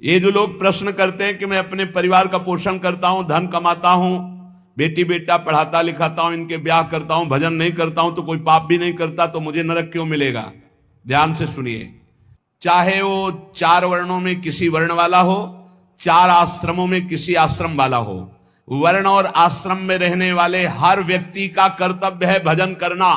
ये जो लोग प्रश्न करते हैं कि मैं अपने परिवार का पोषण करता हूं, धन कमाता हूं, बेटी बेटा पढ़ाता लिखाता हूं, इनके ब्याह करता हूं, भजन नहीं करता हूं, तो कोई पाप भी नहीं करता, तो मुझे नरक क्यों मिलेगा? ध्यान से सुनिए। चाहे वो 4 वर्णों में किसी वर्ण वाला हो, 4 आश्रमों में किसी आश्रम वाला हो, वर्ण और आश्रम में रहने वाले हर व्यक्ति का कर्तव्य है भजन करना।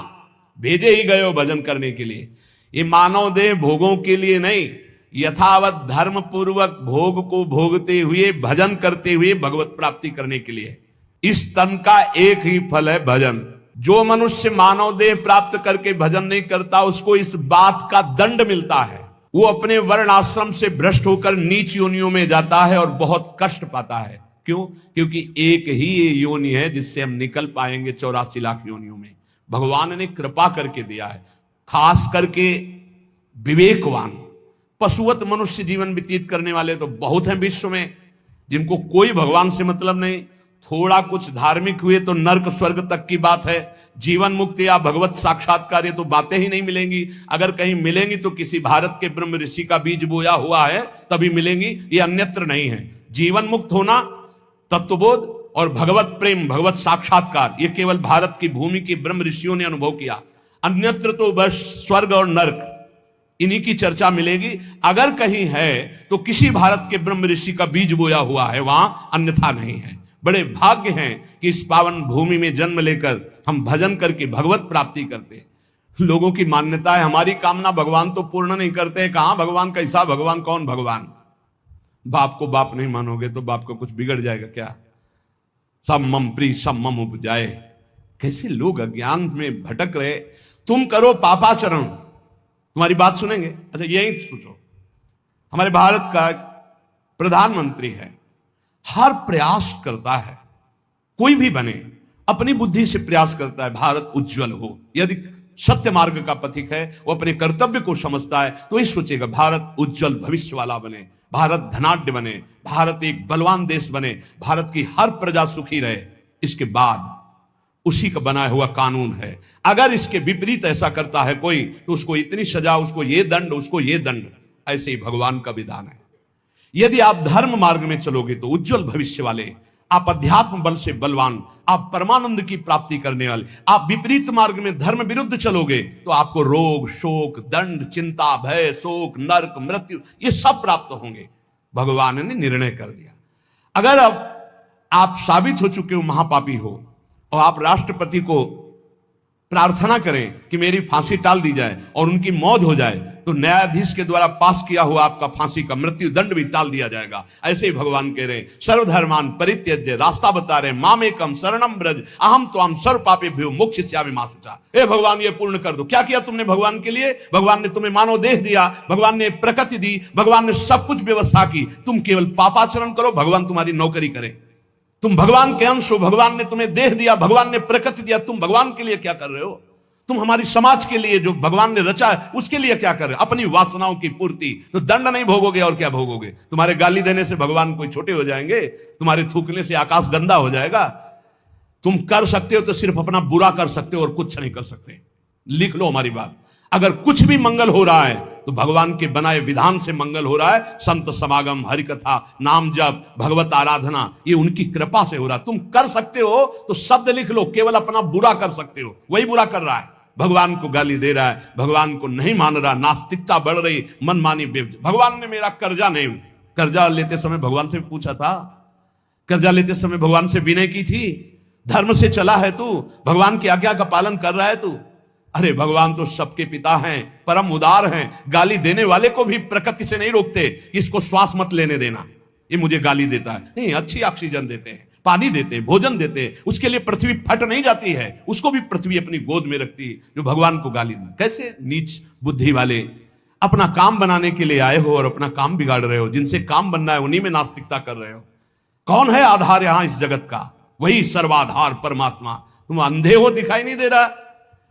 भेजे ही गए हो भजन करने के लिए। ये मानव देह भोगों के लिए नहीं, यथावत धर्म पूर्वक भोग को भोगते हुए, भजन करते हुए भगवत प्राप्ति करने के लिए। इस तन का एक ही फल है भजन। जो मनुष्य मानव देह प्राप्त करके भजन नहीं करता, उसको इस बात का दंड मिलता है। वो अपने वर्ण आश्रम से भ्रष्ट होकर नीच योनियों में जाता है और बहुत कष्ट पाता है। क्यों? क्योंकि एक ही ये योनि है जिससे हम निकल पाएंगे 84 लाख योनियों में। भगवान ने कृपा करके दिया है, खास करके विवेकवान पशुवत मनुष्य जीवन व्यतीत करने वाले तो बहुत हैं विश्व में, जिनको कोई भगवान से मतलब नहीं। थोड़ा कुछ धार्मिक हुए तो नर्क स्वर्ग तक की बात है। जीवन मुक्ति या भगवत साक्षात्कार ये तो बातें ही नहीं मिलेंगी। अगर कहीं मिलेंगी तो किसी भारत के ब्रह्म ऋषि का बीज बोया हुआ है तभी मिलेंगी, ये अन्यत्र नहीं है। जीवन मुक्त होना, तत्वबोध और भगवत प्रेम, भगवत साक्षात्कार, ये केवल भारत की भूमि के ब्रह्म ऋषियों ने अनुभव किया। अन्यत्र तो बस स्वर्ग और नर्क, इन्हीं की चर्चा मिलेगी। अगर कहीं है तो किसी भारत के ब्रह्म ऋषि का बीज बोया हुआ है वहां, अन्यथा नहीं है। बड़े भाग्य हैं कि इस पावन भूमि में जन्म लेकर हम भजन करके भगवत प्राप्ति करते हैं। लोगों की मान्यता है हमारी कामना भगवान तो पूर्ण नहीं करते। कहां भगवान, कैसा भगवान, कौन भगवान? बाप को बाप नहीं मानोगे तो बाप को कुछ बिगड़ जाएगा क्या? सब मम प्री सब मम उपजाए। कैसे लोग अज्ञान में भटक रहे। तुम करो पापाचरण, तुम्हारी बात सुनेंगे। अच्छा यही सोचो, हमारे भारत का प्रधानमंत्री है, हर प्रयास करता है, कोई भी बने अपनी बुद्धि से प्रयास करता है भारत उज्जवल हो। यदि सत्य मार्ग का पथिक है, वो अपने कर्तव्य को समझता है, तो ये सोचेगा भारत उज्जवल भविष्य वाला बने, भारत धनाढ्य बने, भारत एक बलवान देश बने, भारत की हर प्रजा सुखी रहे। इसके बाद उसी का बनाया हुआ कानून है। अगर इसके विपरीत ऐसा करता है कोई, तो उसको इतनी सजा, उसको ये दंड, उसको ये दंड। ऐसे ही भगवान का विधान है। यदि आप धर्म मार्ग में चलोगे तो उज्जवल भविष्य वाले, आप अध्यात्म बल से बलवान, आप परमानंद की प्राप्ति करने वाले। आप विपरीत मार्ग में धर्म विरुद्ध चलोगे तो आपको रोग, शोक, दंड, चिंता, भय, शोक, नरक, मृत्यु, ये सब प्राप्त होंगे। भगवान ने निर्णय कर दिया। अगर अब आप साबित हो चुके हो महापापी हो और आप राष्ट्रपति को प्रार्थना करें कि मेरी फांसी टाल दी जाए और उनकी मौत हो जाए, तो न्यायाधीश के द्वारा पास किया हुआ आपका फांसी का मृत्यु दंड भी टाल दिया जाएगा। ऐसे ही भगवान कह रहे हैं, सर्वधर्मान परित्यज्य, रास्ता बता रहे, मामेकम शरणम ब्रज अहम त्वाम सर्व पापेभ्यो मोक्षयिष्यामि मा शुचा। हे भगवान ये पूर्ण कर दो। क्या किया तुमने भगवान के लिए? भगवान ने तुम्हें मानव देह दिया, भगवान ने प्रकृति दी, भगवान ने सब कुछ व्यवस्था की। तुम केवल पापाचरण करो, भगवान तुम्हारी नौकरी करे। तुम भगवान के अंश हो, भगवान ने तुम्हें देह दिया, भगवान ने प्रकृति दिया, तुम भगवान के लिए क्या कर रहे हो? तुम हमारी समाज के लिए जो भगवान ने रचा है उसके लिए क्या कर रहे हो? अपनी वासनाओं की पूर्ति। तो दंड नहीं भोगोगे और क्या भोगोगे? तुम्हारे गाली देने से भगवान कोई छोटे हो जाएंगे? तुम्हारे थूकने से आकाश गंदा हो जाएगा? तुम कर सकते हो तो सिर्फ अपना बुरा कर सकते हो और कुछ नहीं कर सकते। लिख लो हमारी बात। अगर कुछ भी मंगल हो रहा है तो भगवान के बनाए विधान से मंगल हो रहा है। संत समागम, हरिकथा, नाम जप, भगवत आराधना, ये उनकी कृपा से हो रहा है। तुम कर सकते हो तो शब्द लिख लो, केवल अपना बुरा कर सकते हो, वही बुरा कर रहा है। भगवान को गाली दे रहा है, भगवान को नहीं मान रहा, नास्तिकता बढ़ रही, मनमानी। भगवान ने मेरा कर्जा नहीं, कर्जा लेते समय भगवान से पूछा था? कर्जा लेते समय भगवान से विनय की थी? धर्म से चला है तू? भगवान की आज्ञा का पालन कर रहा है तू? अरे भगवान तो सबके पिता हैं, परम उदार हैं। गाली देने वाले को भी प्रकृति से नहीं रोकते, इसको श्वास मत लेने देना, ये मुझे गाली देता है। नहीं, अच्छी ऑक्सीजन देते हैं, पानी देते हैं, भोजन देते हैं, उसके लिए पृथ्वी फट नहीं जाती है, उसको भी पृथ्वी अपनी गोद में रखती है, जो भगवान को गाली दे। कैसे नीच बुद्धि वाले अपना काम बनाने के लिए आए हो और अपना काम बिगाड़ रहे हो। जिनसे काम बनना है उन्हीं में नास्तिकता कर रहे हो। कौन है आधार यहां इस जगत का? वही सर्वाधार परमात्मा। तुम अंधे हो, दिखाई नहीं दे रहा?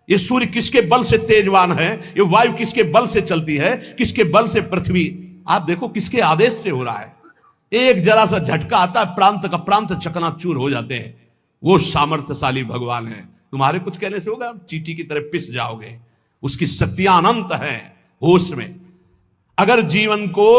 ये सूर्य किसके बल से तेजवान है? ये वायु किसके बल से चलती है? किसके बल से पृथ्वी? आप देखो किसके आदेश से हो रहा है। एक जरा सा झटका आता है, प्रांत का प्रांत चकनाचूर हो जाते हैं। वो सामर्थ्यशाली भगवान है। तुम्हारे कुछ कहने से होगा? चींटी की तरह पिस जाओगे। उसकी शक्तियां अनंत हैं होश में। अगर जीवन को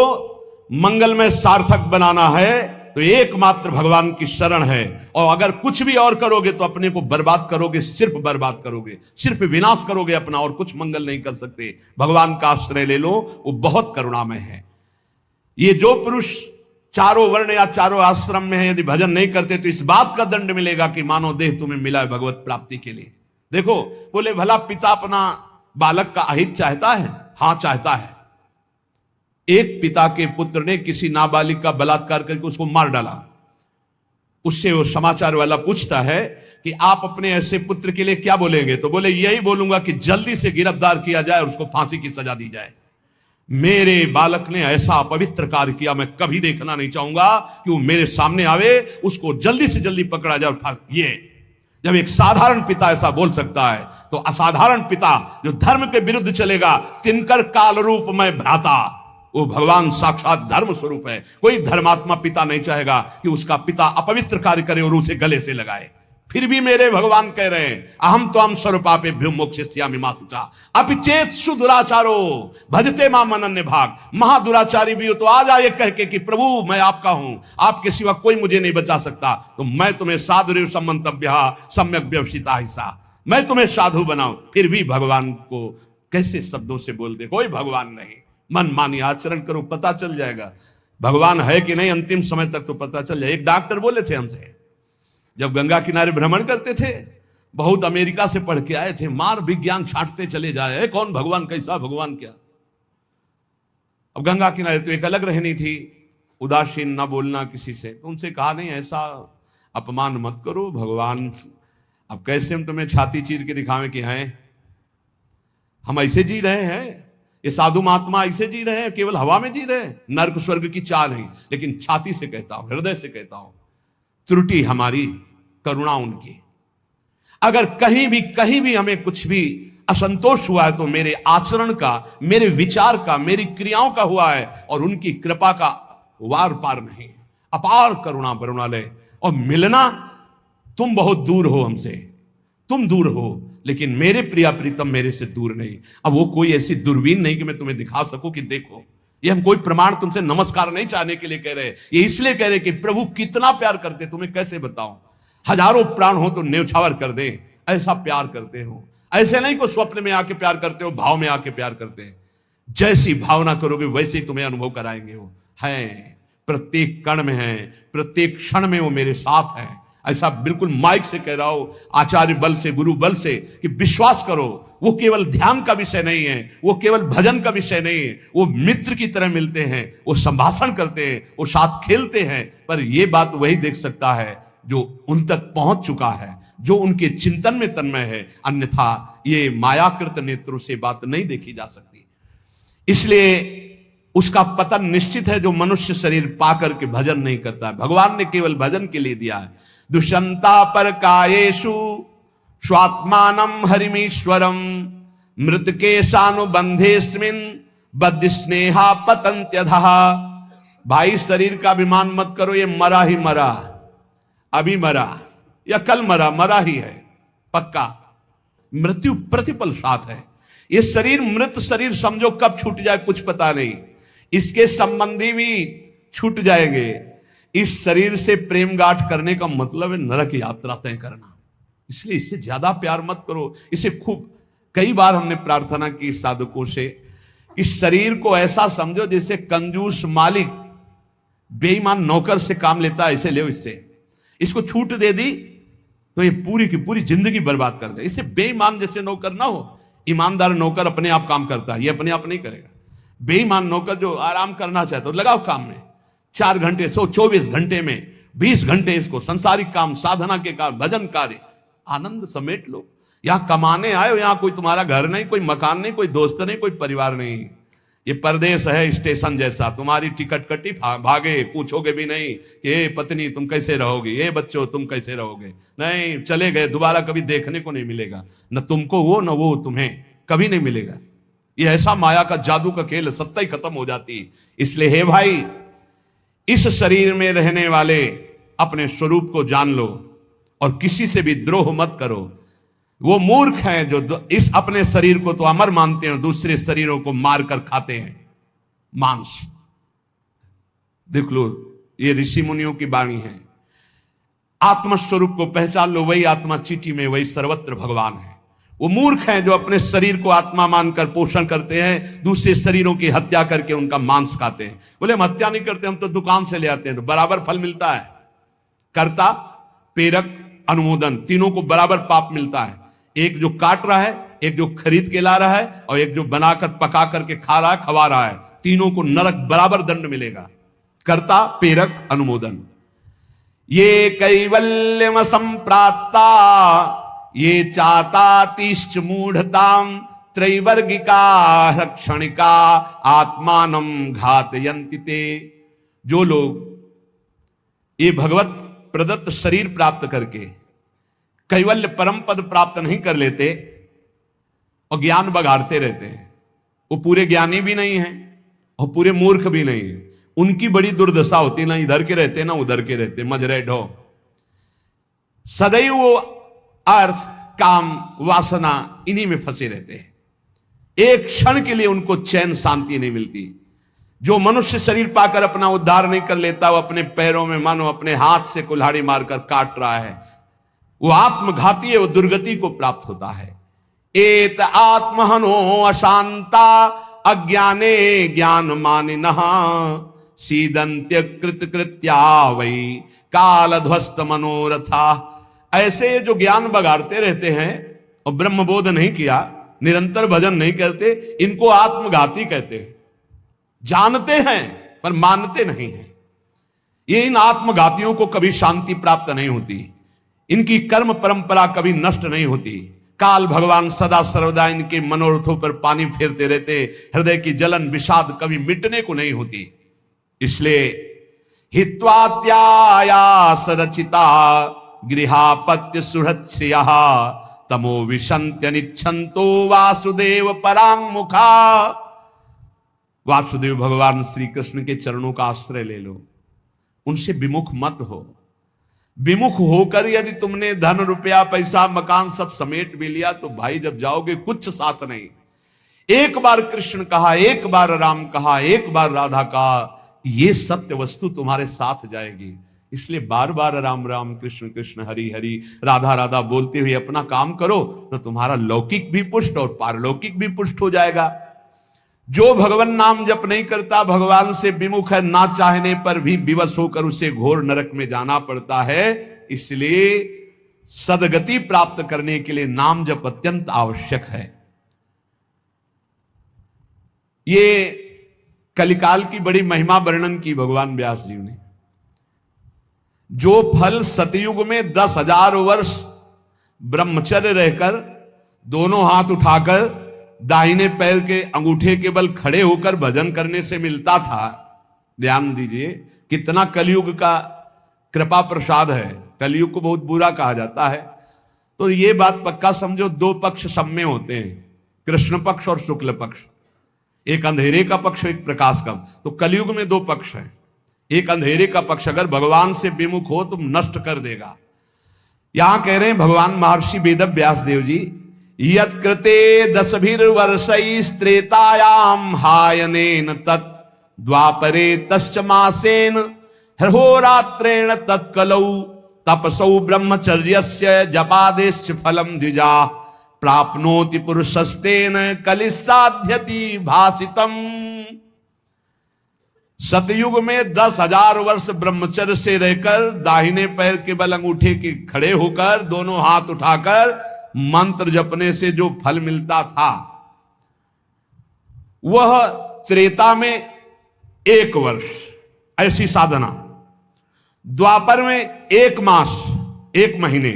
मंगलमय सार्थक बनाना है तो एकमात्र भगवान की शरण है। और अगर कुछ भी और करोगे तो अपने को बर्बाद करोगे, सिर्फ बर्बाद करोगे, सिर्फ विनाश करोगे अपना, और कुछ मंगल नहीं कर सकते। भगवान का आश्रय ले लो, वो बहुत करुणामय है। ये जो पुरुष चारों वर्ण या चारों आश्रम में है, यदि भजन नहीं करते तो इस बात का दंड मिलेगा कि मानव देह तुम्हें मिला है भगवत प्राप्ति के लिए। देखो, बोले भला पिता अपना बालक का अहित चाहता है? हां, चाहता है। एक पिता के पुत्र ने किसी नाबालिग का बलात्कार करके उसको मार डाला। उससे वो समाचार वाला पूछता है कि आप अपने ऐसे पुत्र के लिए क्या बोलेंगे? तो बोले यही बोलूंगा कि जल्दी से गिरफ्तार किया जाए और उसको फांसी की सजा दी जाए। मेरे बालक ने ऐसा अपवित्र कार्य किया, मैं कभी देखना नहीं चाहूंगा कि वो मेरे सामने आवे, उसको जल्दी से जल्दी पकड़ा जाए। ये जब एक साधारण पिता ऐसा बोल सकता है तो असाधारण पिता जो धर्म के विरुद्ध चलेगा, तिनकर काल रूप में भ्राता, वो भगवान साक्षात धर्म स्वरूप है। कोई धर्मात्मा पिता नहीं चाहेगा कि उसका पिता अपवित्र कार्य करे और उसे गले से लगाए। फिर भी मेरे भगवान कह रहे हैं, अहम तो हम सर्वपापेभ्यो मोक्षयिष्यामि मा शुचा अपि चेत सुदुराचारो भजते माम अनन्य भाग। महादुराचारी भी हो तो आ जाए कह के कि प्रभु मैं आपका हूं, आपके सिवा कोई मुझे नहीं बचा सकता, तो मैं तुम्हें साधुरेव सम्मन्तव्यः सम्यक व्यवसिता हिस्सा, मैं तुम्हें साधु बनाऊं। फिर भी भगवान को कैसे शब्दों से बोलते, कोई भगवान नहीं। मन मानी आचरण करो, पता चल जाएगा भगवान है कि नहीं। अंतिम समय तक तो पता चल जाए। एक डॉक्टर बोले थे हमसे, जब गंगा किनारे भ्रमण करते थे, बहुत अमेरिका से पढ़ के आए थे, मार विज्ञान छांटते चले जाए, कौन भगवान, कैसा भगवान, क्या। अब गंगा किनारे तो एक अलग रहनी थी, उदासीन ना बोलना किसी से। तो उनसे कहा नहीं, ऐसा अपमान मत करो, भगवान अब कैसे हम तुम्हें छाती चीर के दिखावें कि हैं हम ऐसे जी रहे हैं, ये साधु महात्मा ऐसे जी रहे हैं, केवल हवा में जी रहे हैं, नर्क स्वर्ग की चाल नहीं। लेकिन छाती से कहता हूं, हृदय से कहता हूं, त्रुटि हमारी, करुणा उनकी। अगर कहीं भी हमें कुछ भी असंतोष हुआ है तो मेरे आचरण का, मेरे विचार का, मेरी क्रियाओं का हुआ है, और उनकी कृपा का वार पार नहीं। अपार करुणा करुणालय। और मिलना, तुम बहुत दूर हो हमसे, तुम दूर हो, लेकिन मेरे प्रिया प्रीतम मेरे से दूर नहीं। अब वो कोई ऐसी दूरबीन नहीं कि मैं तुम्हें दिखा सकूं कि देखो। ये हम कोई प्रमाण तुमसे नमस्कार नहीं चाहने के लिए कह रहे, ये इसलिए कह रहे कि प्रभु कितना प्यार करते, तुम्हें कैसे बताऊं। हजारों प्राण हो तो न्यौछावर कर दे, ऐसा प्यार करते हो। ऐसे नहीं को स्वप्न में आके प्यार करते हो, भाव में आके प्यार करते हैं। जैसी भावना करोगे वैसे ही तुम्हें अनुभव कराएंगे। वो हैं, प्रत्येक कण में है, प्रत्येक क्षण में वो मेरे साथ है। ऐसा बिल्कुल माइक से कह रहा हूं, आचार्य बल से, गुरु बल से, कि विश्वास करो, वो केवल ध्यान का विषय नहीं है, वो केवल भजन का विषय नहीं है। वो मित्र की तरह मिलते हैं, वो संभाषण करते हैं, वो साथ खेलते हैं। पर ये बात वही देख सकता है जो उन तक पहुंच चुका है, जो उनके चिंतन में तन्मय है। अन्यथा ये मायाकृत नेत्रों से बात नहीं देखी जा सकती। इसलिए उसका पतन निश्चित है जो मनुष्य शरीर पाकर के भजन नहीं करता है। भगवान ने केवल भजन के लिए दिया है। दुष्यंता पर कायेषु स्वात्मानम हरिमीश्वरम मृतकेशानुबंधेस्मिन बद्ध स्नेहा पतंत्यधः। भाई शरीर का अभिमान मत करो, ये मरा ही मरा, अभी मरा या कल मरा, मरा ही है पक्का। मृत्यु प्रतिपल साथ है। ये शरीर मृत शरीर समझो, कब छूट जाए कुछ पता नहीं। इसके संबंधी भी छूट जाएंगे। इस शरीर से प्रेम गांठ करने का मतलब है नरक यात्रा तय करना। इसलिए इससे ज्यादा प्यार मत करो। इसे खूब कई बार हमने प्रार्थना की साधकों से, इस शरीर को ऐसा समझो जैसे कंजूस मालिक बेईमान नौकर से काम लेता है, ऐसे ले इससे। इसको छूट दे दी तो ये पूरी की पूरी जिंदगी बर्बाद कर दे। इसे बेईमान जैसे नौकर ना हो। ईमानदार नौकर अपने आप काम करता है, ये अपने आप नहीं करेगा। बेईमान नौकर जो आराम करना चाहता है, लगाओ काम में 4 घंटे, 124 घंटे में 20 घंटे इसको संसारिक काम, साधना के काम, भजन कार्य, आनंद समेट लो। यहां कमाने आए हो, यहां कोई तुम्हारा घर नहीं, कोई मकान नहीं, कोई दोस्त नहीं, कोई परिवार नहीं। ये परदेश है स्टेशन जैसा। तुम्हारी टिकट कटी, भागे, पूछोगे भी नहीं कि ये पत्नी तुम कैसे रहोगे, ये बच्चों तुम कैसे रहोगे। नहीं, चले गए, दोबारा कभी देखने को नहीं मिलेगा। न तुमको वो, न वो तुम्हें, कभी नहीं मिलेगा। ये ऐसा माया का जादू का खेल, सत्ता ही खत्म हो जाती है। इसलिए हे भाई, इस शरीर में रहने वाले अपने स्वरूप को जान लो और किसी से भी द्रोह मत करो। वो मूर्ख हैं जो इस अपने शरीर को तो अमर मानते हैं, दूसरे शरीरों को मारकर खाते हैं मांस। देख लो, ये ऋषि मुनियों की वाणी है। आत्मस्वरूप को पहचान लो, वही आत्मा चीटी में, वही सर्वत्र भगवान है। वो मूर्ख हैं जो अपने शरीर को आत्मा मानकर पोषण करते हैं, दूसरे शरीरों की हत्या करके उनका मांस खाते हैं। बोले हम हत्या नहीं करते, हम तो दुकान से ले आते हैं, तो बराबर फल मिलता है। कर्ता, प्रेरक, अनुमोदन, तीनों को बराबर पाप मिलता है। एक जो काट रहा है, एक जो खरीद के ला रहा है, और एक जो बनाकर पका करके खा रहा है, खवा रहा है, तीनों को नरक बराबर दंड मिलेगा। कर्ता, प्रेरक, अनुमोदन। ये कैवल्यम संप्राप्ता ये चातातिश्च मूढ़ताम त्रैवर्गिका क्षणिका आत्मानं घातयन्ति ते। जो लोग ये भगवत प्रदत्त शरीर प्राप्त करके कैवल्य परम पद प्राप्त नहीं कर लेते और ज्ञान बघाड़ते रहते हैं, वो पूरे ज्ञानी भी नहीं है और पूरे मूर्ख भी नहीं है। उनकी बड़ी दुर्दशा होती, ना इधर के रहते ना उधर के रहते, मजरे ढो। सदैव वो अर्थ, काम, वासना इन्हीं में फंसे रहते हैं। एक क्षण के लिए उनको चैन शांति नहीं मिलती। जो मनुष्य शरीर पाकर अपना उद्धार नहीं कर लेता, वो अपने पैरों में मानो अपने हाथ से कुल्हाड़ी मारकर काट रहा है, वो आत्मघाती है, वो दुर्गति को प्राप्त होता है। एत आत्महनो अशांता अज्ञाने ज्ञान मानिनः सीदंत्य कृत कृत्या वही काल ध्वस्त मनोरथा। ऐसे जो ज्ञान बगाड़ते रहते हैं और ब्रह्मबोध नहीं किया, निरंतर भजन नहीं करते, इनको आत्मघाती कहते हैं। जानते हैं पर मानते नहीं हैं। ये इन आत्मघातियों को कभी शांति प्राप्त नहीं होती, इनकी कर्म परंपरा कभी नष्ट नहीं होती। काल भगवान सदा सर्वदा इनके मनोरथों पर पानी फेरते रहते, हृदय की जलन विषाद कभी मिटने को नहीं होती। इसलिए हित्वात्यायास रचिता गृहापत्य सुहृच्छ्रियः तमो विशन्त्य निच्छन्तो वासुदेव परांगमुखा। वासुदेव भगवान श्री कृष्ण के चरणों का आश्रय ले लो, उनसे विमुख मत हो। विमुख होकर यदि तुमने धन रुपया पैसा मकान सब समेट भी लिया, तो भाई जब जाओगे कुछ साथ नहीं। एक बार कृष्ण कहा, एक बार राम कहा, एक बार राधा कहा, ये सत्य वस्तु तुम्हारे साथ जाएगी। इसलिए बार बार राम राम कृष्ण कृष्ण हरि हरि राधा राधा बोलते हुए अपना काम करो, तो तुम्हारा लौकिक भी पुष्ट और पारलौकिक भी पुष्ट हो जाएगा। जो भगवान नाम जप नहीं करता, भगवान से विमुख है, ना चाहने पर भी विवश होकर उसे घोर नरक में जाना पड़ता है। इसलिए सदगति प्राप्त करने के लिए नाम जप अत्यंत आवश्यक है। ये कलिकाल की बड़ी महिमा वर्णन की भगवान व्यास जी ने। जो फल सतयुग में 10,000 वर्ष ब्रह्मचर्य रहकर दोनों हाथ उठाकर दाहिने पैर के अंगूठे के बल खड़े होकर भजन करने से मिलता था, ध्यान दीजिए कितना कलयुग का कृपा प्रसाद है। कलयुग को बहुत बुरा कहा जाता है, तो ये बात पक्का समझो, दो पक्ष सब में होते हैं, कृष्ण पक्ष और शुक्ल पक्ष। एक अंधेरे का पक्ष, एक प्रकाश का। तो कलयुग में दो पक्ष हैं। एक अंधेरे का पक्ष अगर भगवान से विमुख हो तो नष्ट कर देगा। यहां कह रहे हैं भगवान महर्षि वेद व्यास देव जी, यत् कृते 10,000 हायनेन तत् द्वापरे तश्च मासेन होरात्रेण तत्कलौ तपसौ ब्रह्मचर्यस्य जपादेश्च फलम द्विजा प्राप्नोति पुरुषस्तेन कलिसाध्यति भासितम। सतयुग में 10,000 वर्ष ब्रह्मचर्य से रहकर दाहिने पैर के बल अंगूठे के खड़े होकर दोनों हाथ उठाकर मंत्र जपने से जो फल मिलता था, वह त्रेता में 1 वर्ष ऐसी साधना, द्वापर में 1 मास 1 महीने,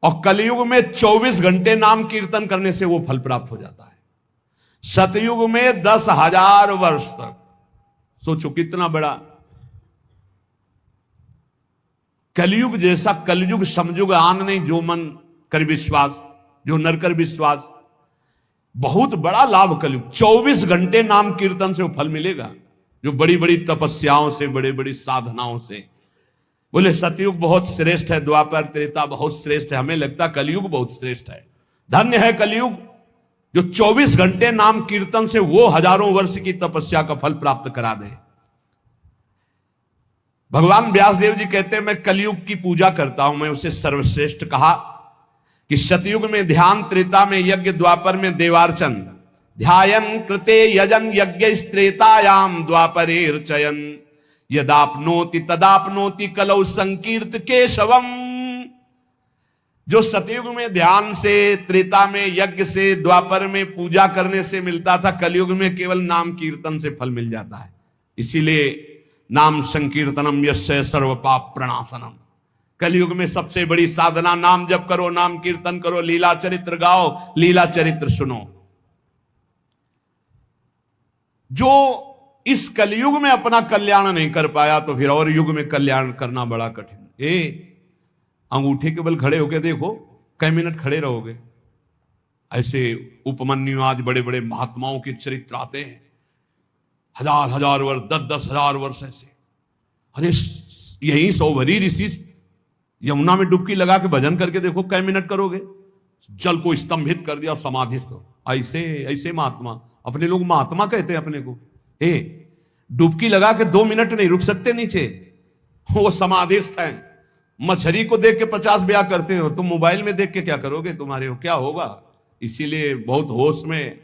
और कलयुग में 24 घंटे नाम कीर्तन करने से वो फल प्राप्त हो जाता है। सतयुग में 10,000 वर्ष तक, सोचो कितना बड़ा। कलयुग जैसा कलयुग समझुग आन नहीं, जो मन कर विश्वास, जो नर कर विश्वास। बहुत बड़ा लाभ कलयुग। 24 घंटे नाम कीर्तन से वो फल मिलेगा, जो बड़ी बड़ी तपस्याओं से, बड़ी बड़ी साधनाओं से। बोले सतयुग बहुत श्रेष्ठ है, द्वापर त्रेता बहुत श्रेष्ठ है, हमें लगता कलयुग बहुत श्रेष्ठ है। धन्य है कलयुग जो 24 घंटे नाम कीर्तन से वो हजारों वर्ष की तपस्या का फल प्राप्त करा दे। भगवान व्यासदेव जी कहते हैं मैं कलयुग की पूजा करता हूं, मैं उसे सर्वश्रेष्ठ कहा कि सतयुग में ध्यान, त्रेता में यज्ञ, द्वापर में देवार्चन, ध्यायन कृते यजन यज्ञ त्रेतायाम द्वापरेर्चयन यदापनोति तदापनोति कलौ संकीर्त केशवम। जो सतयुग में ध्यान से, त्रेता में यज्ञ से, द्वापर में पूजा करने से मिलता था, कलयुग में केवल नाम कीर्तन से फल मिल जाता है। इसीलिए नाम संकीर्तनम यस्य सर्व पाप प्रणाशनम। कलयुग में सबसे बड़ी साधना नाम जप करो, नाम कीर्तन करो, लीला चरित्र गाओ, लीला चरित्र सुनो। जो इस कलयुग में अपना कल्याण नहीं कर पाया तो फिर और युग में कल्याण करना बड़ा कठिन। अंगूठे के बल खड़े होके देखो, कई मिनट खड़े रहोगे। ऐसे उपमन्यु आज बड़े बड़े महात्माओं के चरित्र आते हैं, हजार हजार वर्ष, 10-10 हजार वर्ष ऐसे। अरे यही सौभरी ऋषि यमुना में डुबकी लगा के भजन करके देखो, कई मिनट करोगे। जल को स्तंभित कर दिया, समाधिस्थ। ऐसे ऐसे महात्मा, अपने लोग महात्मा कहते हैं अपने को। डुबकी लगा के 2 मिनट नहीं रुक सकते नीचे, वो समाधिस्थ हैं। मछली को देख के 50 ब्याह करते हो, तुम मोबाइल में देख के क्या करोगे? तुम्हारे क्या होगा? इसीलिए बहुत होश में